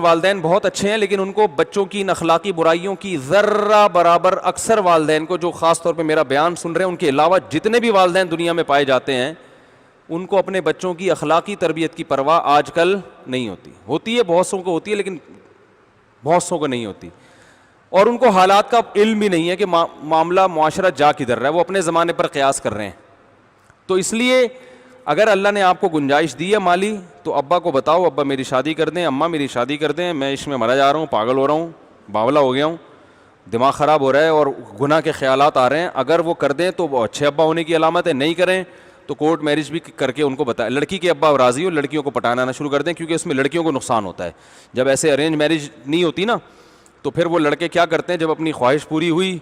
والدین بہت اچھے ہیں لیکن ان کو بچوں کی ان اخلاقی برائیوں کی ذرہ برابر اکثر والدین کو, جو خاص طور پہ میرا بیان سن رہے ہیں ان کے علاوہ جتنے بھی والدین دنیا میں پائے جاتے ہیں, ان کو اپنے بچوں کی اخلاقی تربیت کی پرواہ آج کل نہیں ہوتی. ہوتی ہے بہت سو کو ہوتی ہے لیکن بہت سو کو نہیں ہوتی, اور ان کو حالات کا علم بھی نہیں ہے کہ معاملہ معاشرہ جا کدھر رہا ہے, وہ اپنے زمانے پر قیاس کر رہے ہیں. تو اس لیے اگر اللہ نے آپ کو گنجائش دی ہے مالی, تو ابا کو بتاؤ ابا میری شادی کر دیں, اماں میری شادی کر دیں, میں اس میں مرا جا رہا ہوں, پاگل ہو رہا ہوں, باولا ہو گیا ہوں, دماغ خراب ہو رہا ہے اور گناہ کے خیالات آ رہے ہیں. اگر وہ کر دیں تو وہ اچھے ابا ہونے کی علامت ہے, نہیں کریں تو کورٹ میرج بھی کر کے ان کو بتائیں. لڑکی کے ابا راضی ہو, لڑکیوں کو پٹانا نہ شروع کر دیں, کیونکہ اس میں لڑکیوں کو نقصان ہوتا ہے. جب ایسے ارینج میرج نہیں ہوتی نا, تو پھر وہ لڑکے کیا کرتے ہیں, جب اپنی خواہش پوری ہوئی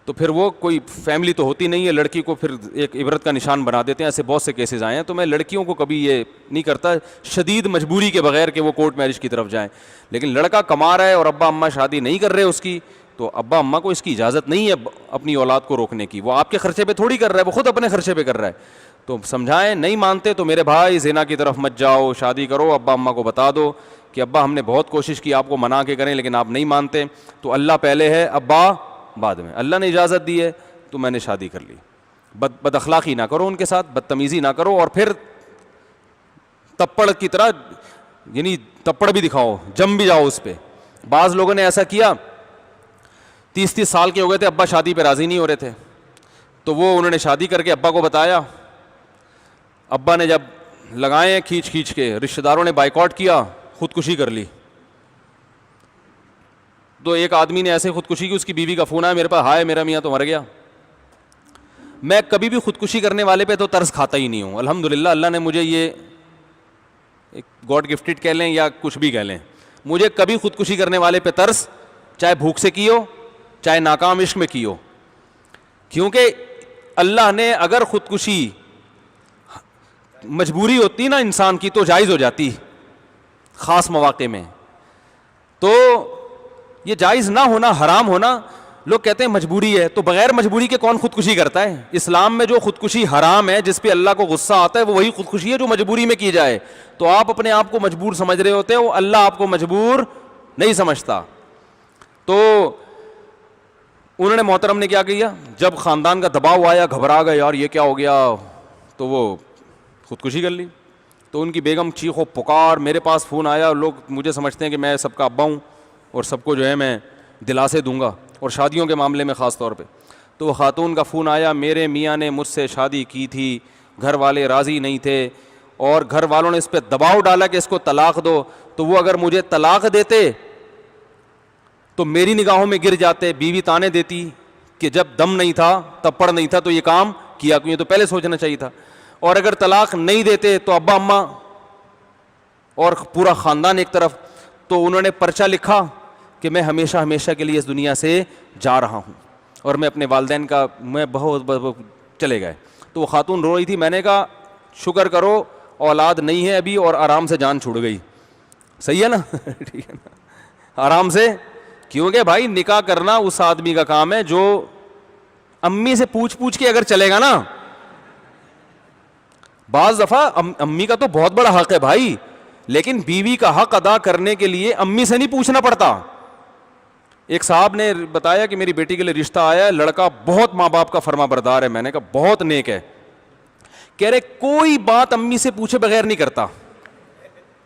تو پھر وہ کوئی فیملی تو ہوتی نہیں ہے, لڑکی کو پھر ایک عبرت کا نشان بنا دیتے ہیں. ایسے بہت سے کیسز آئے ہیں. تو میں لڑکیوں کو کبھی یہ نہیں کرتا شدید مجبوری کے بغیر کہ وہ کورٹ میرج کی طرف جائیں. لیکن لڑکا کما رہا ہے اور ابا اماں شادی نہیں کر رہے اس کی, تو ابا اماں کو اس کی اجازت نہیں ہے اپنی اولاد کو روکنے کی. وہ آپ کے خرچے پہ تھوڑی کر رہا ہے, وہ خود اپنے خرچے پہ کر رہا ہے. تو سمجھائیں, نہیں مانتے تو میرے بھائی زنا کی طرف مت جاؤ, شادی کرو. ابا اماں کو بتا دو کہ ابا ہم نے بہت کوشش کی آپ کو منا کے کریں لیکن آپ نہیں مانتے, تو اللہ پہلے ہے, ابا بعد میں. اللہ نے اجازت دی ہے تو میں نے شادی کر لی. بد اخلاقی نہ کرو ان کے ساتھ, بدتمیزی نہ کرو, اور پھر تپڑ کی طرح یعنی تپڑ بھی دکھاؤ, جم بھی جاؤ اس پہ. بعض لوگوں نے ایسا کیا, 30 سال کے ہو گئے تھے, ابا شادی پہ راضی نہیں ہو رہے تھے, تو وہ انہوں نے شادی کر کے ابا کو بتایا. ابا نے جب لگائے کھینچ کھینچ کے, رشتہ داروں نے بائیکاٹ کیا, خودکشی کر لی. تو ایک آدمی نے ایسے خودکشی کی, اس کی بیوی کا فون آیا میرے پاس, ہائے میرا میاں تو مر گیا. میں کبھی بھی خودکشی کرنے والے پہ تو ترس کھاتا ہی نہیں ہوں. الحمدللہ اللہ نے مجھے یہ گاڈ گفٹڈ کہہ لیں یا کچھ بھی کہہ لیں, مجھے کبھی خودکشی کرنے والے پہ ترس, چاہے بھوک سے کی ہو چاہے ناکام عشق میں کی ہو. کیونکہ اللہ نے اگر خودکشی مجبوری ہوتی نا انسان کی تو جائز ہو جاتی خاص مواقع میں. تو یہ جائز نہ ہونا, حرام ہونا, لوگ کہتے ہیں مجبوری ہے, تو بغیر مجبوری کے کون خودکشی کرتا ہے؟ اسلام میں جو خودکشی حرام ہے, جس پہ اللہ کو غصہ آتا ہے, وہ وہی خودکشی ہے جو مجبوری میں کی جائے. تو آپ اپنے آپ کو مجبور سمجھ رہے ہوتے ہو, اللہ آپ کو مجبور نہیں سمجھتا. تو انہوں نے محترم نے کیا کیا, جب خاندان کا دباؤ آیا, گھبرا گئے یار یہ کیا ہو گیا, تو وہ خودکشی کر لی. تو ان کی بیگم چیخ و پکار, میرے پاس فون آیا, لوگ مجھے سمجھتے ہیں کہ میں سب کا ابا ہوں اور سب کو جو ہے میں دلاسے دوں گا, اور شادیوں کے معاملے میں خاص طور پہ. تو وہ خاتون کا فون آیا, میرے میاں نے مجھ سے شادی کی تھی, گھر والے راضی نہیں تھے اور گھر والوں نے اس پہ دباؤ ڈالا کہ اس کو طلاق دو. تو وہ اگر مجھے طلاق دیتے تو میری نگاہوں میں گر جاتے. بیوی تانے دیتی کہ جب دم نہیں تھا, تپڑ نہیں تھا تو یہ کام کیا کیوں, یہ تو پہلے سوچنا چاہیے تھا. اور اگر طلاق نہیں دیتے تو ابا اماں اور پورا خاندان ایک طرف. تو انہوں نے پرچہ لکھا کہ میں ہمیشہ ہمیشہ کے لیے اس دنیا سے جا رہا ہوں, اور میں اپنے والدین کا میں بہت چلے گئے. تو وہ خاتون رو رہی تھی. میں نے کہا شکر کرو اولاد نہیں ہے ابھی اور آرام سے جان چھوڑ گئی. صحیح ہے نا, ٹھیک ہے نا, آرام سے. کیونکہ بھائی نکاح کرنا اس آدمی کا کام ہے جو امی سے پوچھ پوچھ کے اگر چلے گا نا. بعض دفعہ امی کا تو بہت بڑا حق ہے بھائی, لیکن بیوی کا حق ادا کرنے کے لیے امی سے نہیں پوچھنا پڑتا. ایک صاحب نے بتایا کہ میری بیٹی کے لیے رشتہ آیا, لڑکا بہت ماں باپ کا فرما بردار ہے. میں نے کہا بہت نیک ہے. کہہ رہے کوئی بات امی سے پوچھے بغیر نہیں کرتا.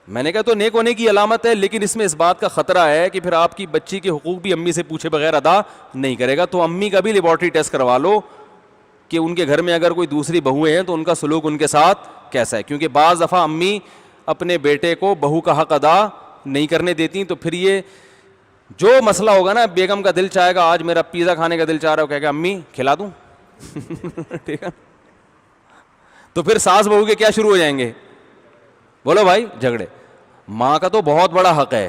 میں نے کہا تو نیک ہونے کی علامت ہے, لیکن اس میں اس بات کا خطرہ ہے کہ پھر آپ کی بچی کے حقوق بھی امی سے پوچھے بغیر ادا نہیں کرے گا. تو امی کا بھی لیبارٹری ٹیسٹ کروا لو کہ ان کے گھر میں اگر کوئی دوسری بہویں ہیں تو ان کا سلوک ان کے ساتھ کیسا ہے. کیونکہ بعض دفعہ امی اپنے بیٹے کو بہو کا حق ادا نہیں کرنے دیتی. تو پھر یہ جو مسئلہ ہوگا نا, بیگم کا دل چاہے گا آج میرا پیزا کھانے کا دل چاہ رہا ہے, کہے گا امی کھلا دوں. ٹھیک ہے, تو پھر ساس بہو کے کیا شروع ہو جائیں گے, بولو بھائی, جھگڑے. ماں کا تو بہت بڑا حق ہے.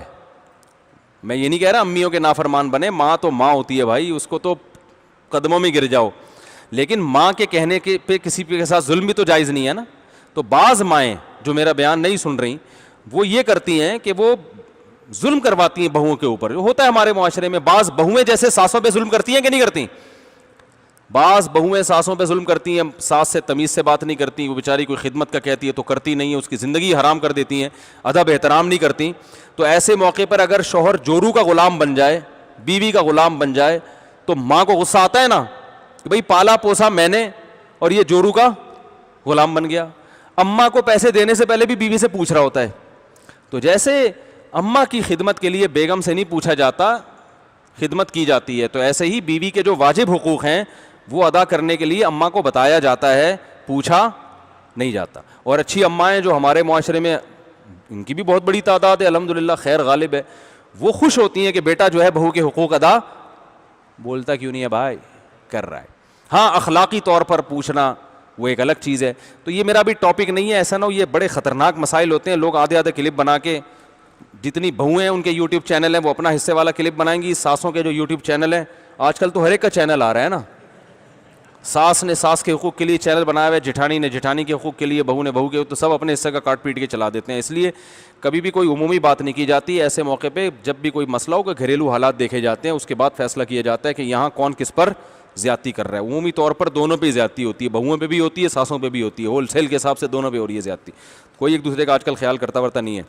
میں یہ نہیں کہہ رہا امیوں کے نافرمان بنے, ماں تو ماں ہوتی ہے بھائی, اس کو تو قدموں میں گر جاؤ, لیکن ماں کے کہنے کے پہ کسی کے ساتھ ظلم بھی تو جائز نہیں ہے نا. تو بعض مائیں جو میرا بیان نہیں سن رہی, وہ یہ کرتی ہیں کہ وہ ظلم کرواتی ہیں بہوؤں کے اوپر. ہوتا ہے ہمارے معاشرے میں, بعض بہویں جیسے ساسوں پہ ظلم کرتی ہیں کہ نہیں کرتی. بعض بہویں ساسوں پہ ظلم کرتی ہیں, ساس سے تمیز سے بات نہیں کرتی, وہ بیچاری کوئی خدمت کا کہتی ہے تو کرتی نہیں ہے, اس کی زندگی حرام کر دیتی ہیں, ادب احترام نہیں کرتی. تو ایسے موقع پر اگر شوہر جورو کا غلام بن جائے, بیوی کا غلام بن جائے, تو ماں کو غصہ آتا ہے نا کہ بھئی پالا پوسا میں نے اور یہ جورو کا غلام بن گیا. اماں کو پیسے دینے سے پہلے بھی بیوی سے پوچھ رہا ہوتا ہے. تو جیسے اماں کی خدمت کے لیے بیگم سے نہیں پوچھا جاتا, خدمت کی جاتی ہے, تو ایسے ہی بیوی کے جو واجب حقوق ہیں وہ ادا کرنے کے لیے اماں کو بتایا جاتا ہے, پوچھا نہیں جاتا. اور اچھی اماں جو ہمارے معاشرے میں, ان کی بھی بہت بڑی تعداد ہے الحمدللہ, خیر غالب ہے, وہ خوش ہوتی ہیں کہ بیٹا جو ہے بہو کے حقوق ادا, بولتا کیوں نہیں ہے بھائی, کر رہا ہے. ہاں اخلاقی طور پر پوچھنا وہ ایک الگ چیز ہے. تو یہ میرا بھی ٹاپک نہیں ہے, ایسا نہ ہو یہ بڑے خطرناک مسائل ہوتے ہیں, لوگ آدھے آدھے کلپ بنا کے, جتنی بہویں ہیں ان کے یوٹیوب چینل ہیں وہ اپنا حصے والا کلپ بنائیں گی, ساسوں کے جو یوٹیوب چینل ہیں, آج کل تو ہر ایک کا چینل آ رہا ہے نا, ساس نے ساس کے حقوق کے لیے چینل بنایا ہوا ہے, جٹھانی نے جٹھانی کے حقوق کے لیے, بہو نے بہو کے, تو سب اپنے حصے کا کاٹ پیٹ کے چلا دیتے ہیں. اس لیے کبھی بھی کوئی عمومی بات نہیں کی جاتی. ایسے موقع پہ جب بھی کوئی مسئلہ ہو کہ گھریلو حالات دیکھے جاتے ہیں, اس کے بعد فیصلہ کیا جاتا ہے کہ یہاں کون کس پر زیادتی کر رہا ہے. عمومی طور پر دونوں پہ زیادتی ہوتی ہے, بہوؤں پہ بھی ہوتی ہے, ساسوں پہ بھی ہوتی ہے, ہول سیل کے حساب سے دونوں پہ ہو رہی ہے زیادتی. کوئی ایک دوسرے کا آج کل خیال کرتا ورتا نہیں ہے.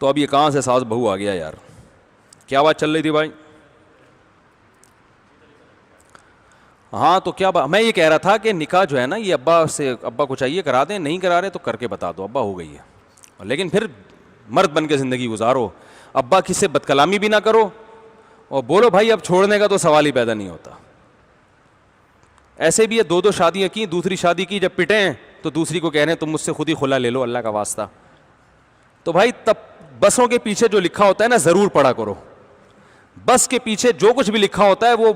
تو اب یہ کہاں سے ساس بہو آ گیا یار, کیا بات چل رہی تھی بھائی؟ ہاں تو کیا میں یہ کہہ رہا تھا کہ نکاح جو ہے نا یہ ابا کو چاہیے کرا دیں, نہیں کرا رہے تو کر کے بتا دو ابا ہو گئی ہے, لیکن پھر مرد بن کے زندگی گزارو, ابا کسی سے بد کلامی بھی نہ کرو, اور بولو بھائی اب چھوڑنے کا تو سوال ہی پیدا نہیں ہوتا. ایسے بھی ہے 2 شادیاں کی, دوسری شادی کی جب پٹے ہیں تو دوسری کو کہہ رہے ہیں تم مجھ سے خود ہی خلا لے لو اللہ کا واسطہ. تو بھائی تب بسوں کے پیچھے جو لکھا ہوتا ہے نا ضرور پڑھا کرو. بس کے پیچھے جو کچھ بھی لکھا ہوتا ہے وہ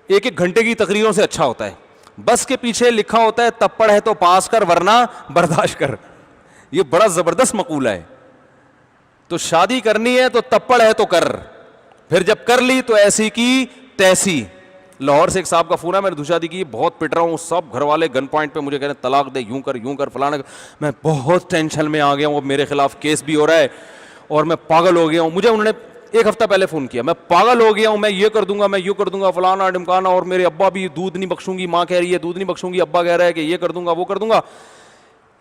1 گھنٹے کی تقریروں سے اچھا ہوتا ہے. بس کے پیچھے لکھا ہوتا ہے تب پڑھ ہے تو پاس کر ورنہ برداشت کر, یہ بڑا زبردست مقولہ ہے. تو شادی کرنی ہے تو تب پڑھ ہے تو کر, پھر جب کر لی تو ایسی کی تیسی. لاہور سے ایک صاحب کا فون ہے, میں نے شادی کی, بہت پٹ رہا ہوں, سب گھر والے گن پوائنٹ پہ مجھے کہہ رہے ہیں طلاق دے, یوں کر فلانا. میں بہت ٹینشن میں آ گیا ہوں, میرے خلاف کیس بھی ہو رہا ہے اور میں پاگل ہو گیا ہوں. مجھے انہوں نے 1 ہفتہ پہلے فون کیا, میں پاگل ہو گیا ہوں, میں یہ کر دوں گا, میں یوں کر دوں گا, فلانا ڈمکانا, اور میرے ابا بھی دودھ نہیں بخشوں گی, ماں کہہ رہی ہے دودھ نہیں بخشوں گی, ابا کہہ رہا ہے کہ یہ کر دوں گا وہ کر دوں گا.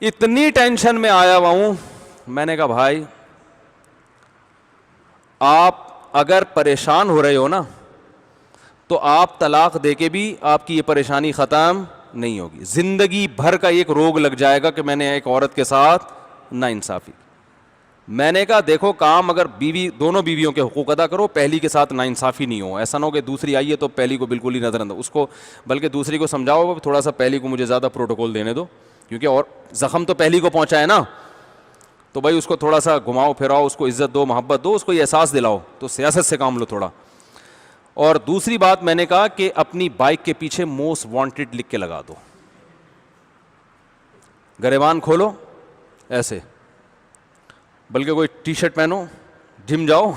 اتنی ٹینشن میں آیا ہوا ہوں. میں نے کہا بھائی آپ اگر پریشان ہو رہے ہو نا تو آپ طلاق دے کے بھی آپ کی یہ پریشانی ختم نہیں ہوگی. زندگی بھر کا ایک روگ لگ جائے گا کہ میں نے ایک عورت کے ساتھ ناانصافی. میں نے کہا دیکھو کام اگر دونوں بیویوں کے حقوق ادا کرو, پہلی کے ساتھ ناانصافی نہیں ہو. ایسا نہ ہو کہ دوسری آئی ہے تو پہلی کو بالکل ہی نظر انداز, اس کو بلکہ دوسری کو سمجھاؤ تھوڑا سا پہلی کو مجھے زیادہ پروٹوکول دینے دو, کیونکہ اور زخم تو پہلی کو پہنچا ہے نا, تو بھائی اس کو تھوڑا سا گھماؤ پھراؤ, اس کو عزت دو, محبت دو, اس کو یہ احساس دلاؤ. تو سیاست سے کام لو تھوڑا. اور دوسری بات میں نے کہا کہ اپنی بائک کے پیچھے موسٹ وانٹیڈ لکھ کے لگا دو, گریبان کھولو ایسے, بلکہ کوئی ٹی شرٹ پہنو, جم جاؤ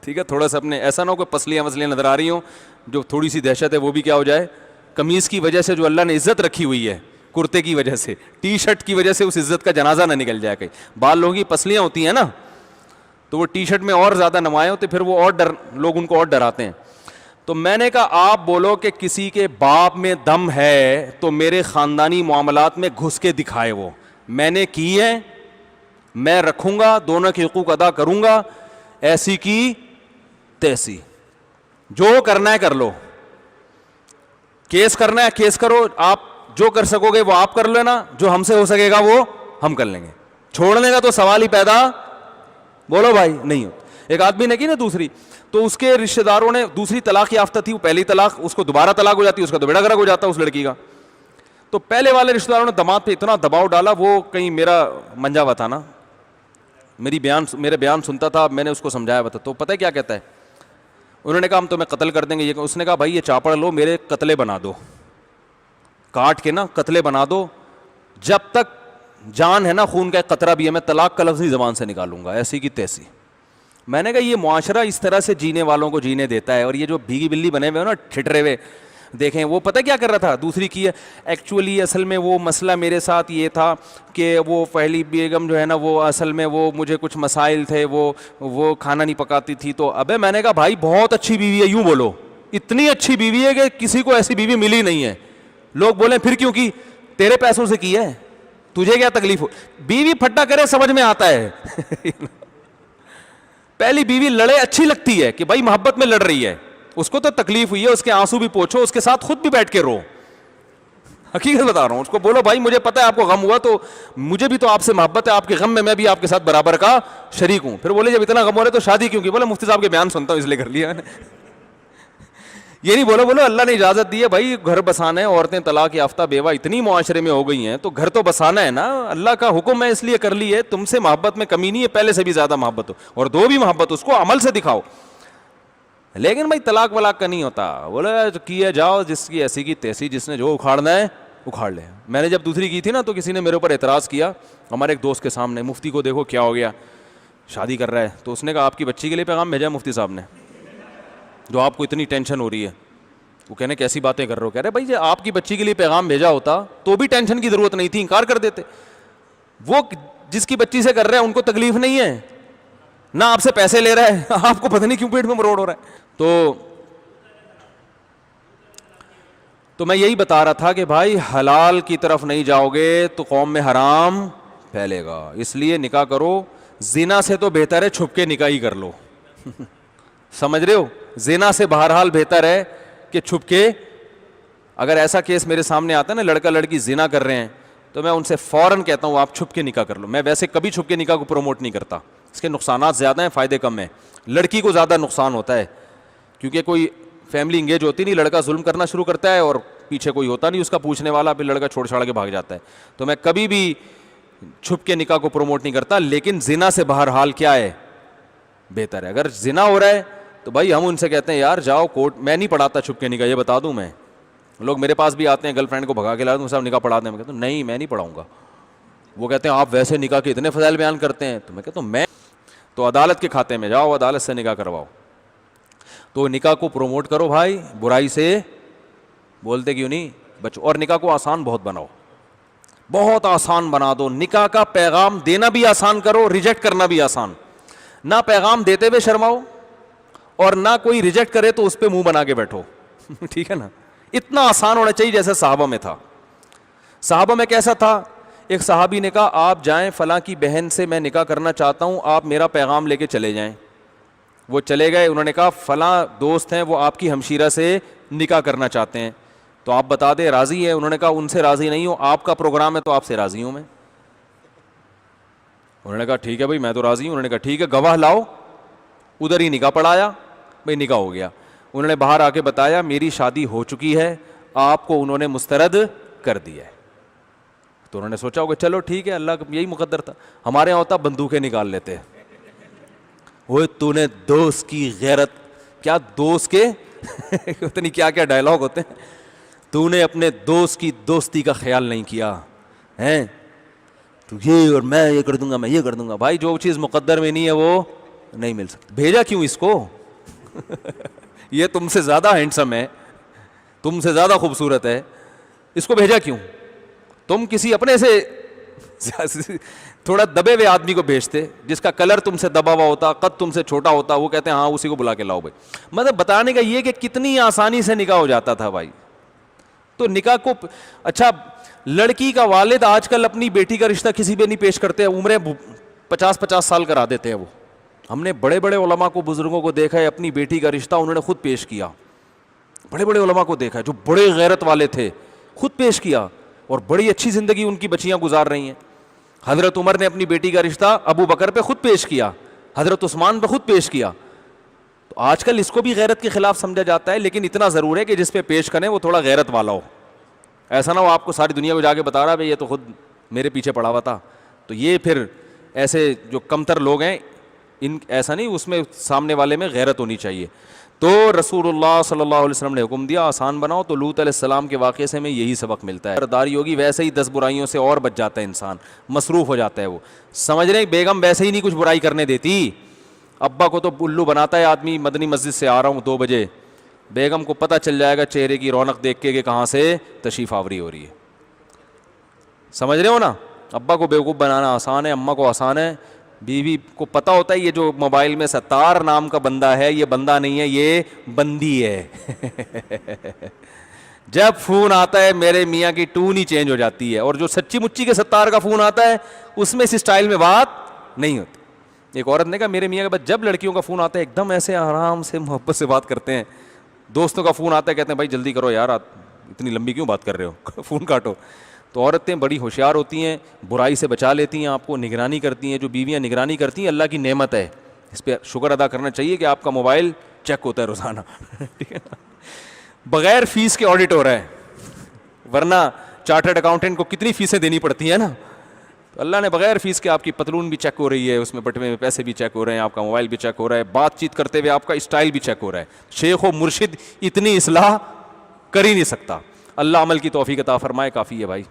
ٹھیک ہے, تھوڑا سا اپنے, ایسا نہ ہو کوئی پسلیاں وسلیاں نظر آ رہی ہوں, جو تھوڑی سی دہشت ہے وہ بھی کیا ہو جائے. قمیض کی وجہ سے جو اللہ نے عزت رکھی ہوئی ہے, کرتے کی وجہ سے, ٹی شرٹ کی وجہ سے اس عزت کا جنازہ نہ نکل جائے. کہیں بال لوگوں کی پسلیاں ہوتی ہیں نا تو وہ ٹی شرٹ میں اور زیادہ نمایاں ہوتے, پھر وہ اور لوگ ان کو اور ڈراتے ہیں. تو میں نے کہا آپ بولو کہ کسی کے باپ میں دم ہے تو میرے خاندانی معاملات میں گھس کے دکھائے, وہ میں نے کی ہے, میں رکھوں گا, دونوں کے حقوق ادا کروں گا, ایسی کی تیسی, جو کرنا ہے کر لو, کیس کرنا ہے کیس کرو, آپ جو کر سکو گے وہ آپ کر لینا, جو ہم سے ہو سکے گا وہ ہم کر لیں گے. چھوڑنے کا تو سوال ہی پیدا, بولو بھائی, نہیں ہو. ایک آدمی نے کی نا دوسری, تو اس کے رشتہ داروں نے, دوسری طلاق یافتہ تھی, وہ پہلی طلاق, اس کو دوبارہ طلاق ہو جاتی, اس کا تو بیڑا گرک ہو جاتا اس لڑکی کا. تو پہلے والے رشتہ داروں نے داماد پہ اتنا دباؤ ڈالا, وہ کہیں میرا منجا ہوا تھا نا, میرے بیان سنتا تھا, میں نے اس کو سمجھایا ہوا تھا. تو پتہ ہے کیا کہتا ہے, انہوں نے کہا ہم تمہیں قتل کر دیں گے. اس نے کہا بھائی یہ چاپڑ لو, میرے قتلے بنا دو, کاٹ کے نا قتلے بنا دو, جب تک جان ہے نا خون کا ایک قطرہ بھی ہے میں طلاق کا لفظ ہی زبان سے نکالوں گا, ایسی کی تیسی. میں نے کہا یہ معاشرہ اس طرح سے جینے والوں کو جینے دیتا ہے, اور یہ جو بھیگی بلی بنے ہوئے نا ٹھٹرے ہوئے, دیکھیں وہ پتہ کیا کر رہا تھا, دوسری کی ہے. ایکچولی اصل میں وہ مسئلہ میرے ساتھ یہ تھا کہ وہ پہلی بیگم جو ہے نا وہ اصل میں وہ مجھے کچھ مسائل تھے, وہ کھانا نہیں پکاتی تھی. تو ابے میں نے کہا بھائی بہت اچھی بیوی ہے, یوں بولو, اتنی اچھی بیوی ہے کہ کسی کو ایسی بیوی ملی نہیں ہے. لوگ بولیں پھر کیوں کی؟ تیرے پیسوں سے کی ہے, تجھے کیا تکلیف ہو؟ بیوی پھٹا کرے سمجھ میں آتا ہے. پہلی بیوی لڑے اچھی لگتی ہے کہ بھائی محبت میں لڑ رہی ہے, اس کو تو تکلیف ہوئی ہے, اس کے آنسو بھی پوچھو, اس کے ساتھ خود بھی بیٹھ کے رو. حقیقت بتا رہا ہوں, اس کو بولو بھائی مجھے پتا ہے آپ کو غم ہوا, تو مجھے بھی تو آپ سے محبت ہے, آپ کے غم میں بھی آپ کے ساتھ برابر کا شریک ہوں. پھر بولے جب اتنا غم ہو رہا ہے تو شادی کیوں کی؟ بولے مفتی صاحب کے بیان سنتا ہوں اس لیے کر لیا. یہ نہیں بولو اللہ نے اجازت دی ہے بھائی گھر بسانا ہے, عورتیں طلاق یافتہ بیوہ اتنی معاشرے میں ہو گئی ہیں, تو گھر تو بسانا ہے نا, اللہ کا حکم ہے اس لیے کر لی ہے. تم سے محبت میں کمی نہیں ہے, پہلے سے بھی زیادہ محبت ہو, اور دو بھی محبت اس کو عمل سے دکھاؤ. لیکن بھائی طلاق ولاق کا نہیں ہوتا, بولے کیا جاؤ جس کی ایسی کی تیسی, جس نے جو اکھاڑنا ہے اکھاڑ لے. میں نے جب دوسری کی تھی نا تو کسی نے میرے اوپر اعتراض کیا, ہمارے ایک دوست کے سامنے, مفتی کو دیکھو کیا ہو گیا, شادی کر رہا ہے. تو اس نے کہا آپ کی بچی کے لیے پیغام بھیجا مفتی صاحب نے, جو آپ کو اتنی ٹینشن ہو رہی ہے. وہ کہنے کیسی باتیں کر رہے ہو؟ کہہ رہے بھائی جب آپ کی بچی کے لیے پیغام بھیجا ہوتا تو بھی ٹینشن کی ضرورت نہیں تھی, انکار کر دیتے. وہ جس کی بچی سے کر رہے ہیں ان کو تکلیف نہیں ہے, نہ آپ سے پیسے لے رہا ہے, آپ کو پتہ نہیں کیوں پیٹ میں مروڑ ہو رہا ہے. تو میں یہی بتا رہا تھا کہ بھائی حلال کی طرف نہیں جاؤ گے تو قوم میں حرام پھیلے گا, اس لیے نکاح کرو. زنا سے تو بہتر ہے چھپ کے نکاح ہی کر لو. سمجھ رہے ہو؟ زنا سے بہرحال بہتر ہے کہ چھپ کے. اگر ایسا کیس میرے سامنے آتا ہے نا, لڑکا لڑکی زنا کر رہے ہیں, تو میں ان سے فوراً کہتا ہوں آپ چھپ کے نکاح کر لو. میں ویسے کبھی چھپ کے نکاح کو پروموٹ نہیں کرتا, اس کے نقصانات زیادہ ہیں, فائدے کم ہیں. لڑکی کو زیادہ نقصان ہوتا ہے کیونکہ کوئی فیملی انگیج ہوتی نہیں, لڑکا ظلم کرنا شروع کرتا ہے اور پیچھے کوئی ہوتا نہیں اس کا پوچھنے والا, پھر لڑکا چھوڑ چھاڑ کے بھاگ جاتا ہے. تو میں کبھی بھی چھپ کے نکاح کو پروموٹ نہیں کرتا, لیکن زنا سے بہرحال کیا ہے بہتر ہے. اگر زنا ہو رہا ہے تو بھائی ہم ان سے کہتے ہیں یار جاؤ کورٹ. میں نہیں پڑھاتا چھپ کے نکاح, یہ بتا دوں. میں لوگ میرے پاس بھی آتے ہیں, گرل فرینڈ کو بھگا کے لاتے ہیں, صاحب نکاح پڑھا دیں. میں کہتا ہوں نہیں میں نہیں پڑھاؤں گا. وہ کہتے ہیں آپ ویسے نکاح کے اتنے فضائل بیان کرتے ہیں. تو میں کہتا ہوں میں تو عدالت کے کھاتے میں جاؤ, عدالت سے نکاح کرواؤ. تو نکاح کو پروموٹ کرو بھائی, برائی سے بولتے کیوں نہیں بچو. اور نکاح کو آسان بہت بناؤ, بہت آسان بنا دو. نکاح کا پیغام دینا بھی آسان کرو, ریجیکٹ کرنا بھی آسان. نہ پیغام دیتے ہوئے شرماؤ, اور نہ کوئی ریجیکٹ کرے تو اس پہ منہ بنا کے بیٹھو. ٹھیک ہے نا, اتنا آسان ہونا چاہیے جیسے صحابہ میں تھا. صحابہ میں کیسا تھا؟ ایک صحابی نے کہا آپ جائیں فلاں کی بہن سے میں نکاح کرنا چاہتا ہوں, آپ میرا پیغام لے کے چلے جائیں. وہ چلے گئے, انہوں نے کہا فلاں دوست ہیں وہ آپ کی ہمشیرہ سے نکاح کرنا چاہتے ہیں, تو آپ بتا دیں راضی ہے؟ انہوں نے کہا ان سے راضی نہیں ہوں, آپ کا پروگرام ہے تو آپ سے راضی ہوں میں. انہوں نے کہا ٹھیک ہے بھائی میں تو راضی ہوں. انہوں نے کہا ٹھیک ہے گواہ لاؤ. ادھر ہی نکاح پڑھایا, بھائی نکاح ہو گیا. انہوں نے باہر آ کے بتایا میری شادی ہو چکی ہے, آپ کو انہوں نے مسترد کر دیا ہے. تو انہوں نے سوچا ہوگا چلو ٹھیک ہے, اللہ کا یہی مقدر تھا. ہمارے یہاں ہوتا بندوقیں نکال لیتے, وہ تو نے دوست کی غیرت, کیا دوست کے پتہ نہیں کیا کیا ڈائلاگ ہوتے ہیں. تو نے اپنے دوست کی دوستی کا خیال نہیں کیا ہے, تو یہ اور میں یہ کر دوں گا, میں یہ کر دوں گا. بھائی جو چیز مقدر میں نہیں ہے وہ نہیں مل سکتی. بھیجا کیوں اس کو؟ یہ تم سے زیادہ ہینڈسم ہے, تم سے زیادہ خوبصورت ہے, اس کو بھیجا کیوں؟ تم کسی اپنے سے تھوڑا دبے ہوئے آدمی کو بھیجتے جس کا کلر تم سے دبا ہوا ہوتا, قد تم سے چھوٹا ہوتا. وہ کہتے ہیں ہاں اسی کو بلا کے لاؤ. بھائی مطلب بتانے کا یہ کہ کتنی آسانی سے نکاح ہو جاتا تھا بھائی. تو نکاح کو اچھا, لڑکی کا والد آج کل اپنی بیٹی کا رشتہ کسی پہ نہیں پیش کرتے, عمریں 50-50 سال کرا دیتے ہیں. وہ ہم نے بڑے بڑے علماء کو, بزرگوں کو دیکھا ہے اپنی بیٹی کا رشتہ انہوں نے خود پیش کیا. بڑے بڑے علماء کو دیکھا ہے جو بڑے غیرت والے تھے, خود پیش کیا, اور بڑی اچھی زندگی ان کی بچیاں گزار رہی ہیں. حضرت عمر نے اپنی بیٹی کا رشتہ ابو بکر پہ خود پیش کیا, حضرت عثمان پہ خود پیش کیا. تو آج کل اس کو بھی غیرت کے خلاف سمجھا جاتا ہے, لیکن اتنا ضرور ہے کہ جس پہ پیش کریں وہ تھوڑا غیرت والا ہو. ایسا نہ ہو آپ کو ساری دنیا کو جا کے بتا رہا ہے یہ تو خود میرے پیچھے پڑا ہوا تھا. تو یہ پھر ایسے جو کمتر لوگ ہیں ان ایسا نہیں, اس میں سامنے والے میں غیرت ہونی چاہیے. تو رسول اللہ صلی اللہ علیہ وسلم نے حکم دیا آسان بناؤ. تو لوط علیہ السلام کے واقعے سے ہمیں یہی سبق ملتا ہے. برداری ہوگی ویسے ہی 10 برائیوں سے اور بچ جاتا ہے انسان, مصروف ہو جاتا ہے. وہ سمجھ رہے ہیں بیگم ویسے ہی نہیں کچھ برائی کرنے دیتی. ابا کو تو الو بناتا ہے آدمی, مدنی مسجد سے آ رہا ہوں 2 بجے, بیگم کو پتہ چل جائے گا چہرے کی رونق دیکھ کے کہ کہاں سے تشریف آوری ہو رہی ہے. سمجھ رہے ہو نا, ابا کو بیوقوف بنانا آسان ہے, اماں کو آسان ہے, بیوی کو پتہ ہوتا ہے یہ جو موبائل میں ستار نام کا بندہ ہے یہ بندہ نہیں ہے, یہ بندی ہے. جب فون آتا ہے میرے میاں کی ٹون ہی چینج ہو جاتی ہے, اور جو سچی مچی کے ستار کا فون آتا ہے اس میں اس اسٹائل میں بات نہیں ہوتی. ایک عورت نے کہا میرے میاں کے بعد جب لڑکیوں کا فون آتا ہے ایک دم ایسے آرام سے محبت سے بات کرتے ہیں, دوستوں کا فون آتا ہے کہتے ہیں بھائی جلدی کرو یار, آپ اتنی لمبی کیوں بات کر رہے ہو, فون کاٹو. تو عورتیں بڑی ہوشیار ہوتی ہیں, برائی سے بچا لیتی ہیں, آپ کو نگرانی کرتی ہیں. جو بیویاں نگرانی کرتی ہیں اللہ کی نعمت ہے, اس پہ شکر ادا کرنا چاہیے کہ آپ کا موبائل چیک ہوتا ہے روزانہ. ٹھیک ہے نا, بغیر فیس کے آڈٹ ہو رہا ہے, ورنہ چارٹرڈ اکاؤنٹنٹ کو کتنی فیسیں دینی پڑتی ہیں نا. تو اللہ نے بغیر فیس کے آپ کی پتلون بھی چیک ہو رہی ہے, اس میں بٹوے میں پیسے بھی چیک ہو رہے ہیں, آپ کا موبائل بھی چیک ہو رہا ہے, بات چیت کرتے ہوئے آپ کا اسٹائل بھی چیک ہو رہا ہے. شیخ و مرشد اتنی اصلاح کر ہی نہیں سکتا. اللہ عمل کی توفیق عطا فرمائے, کافی ہے بھائی.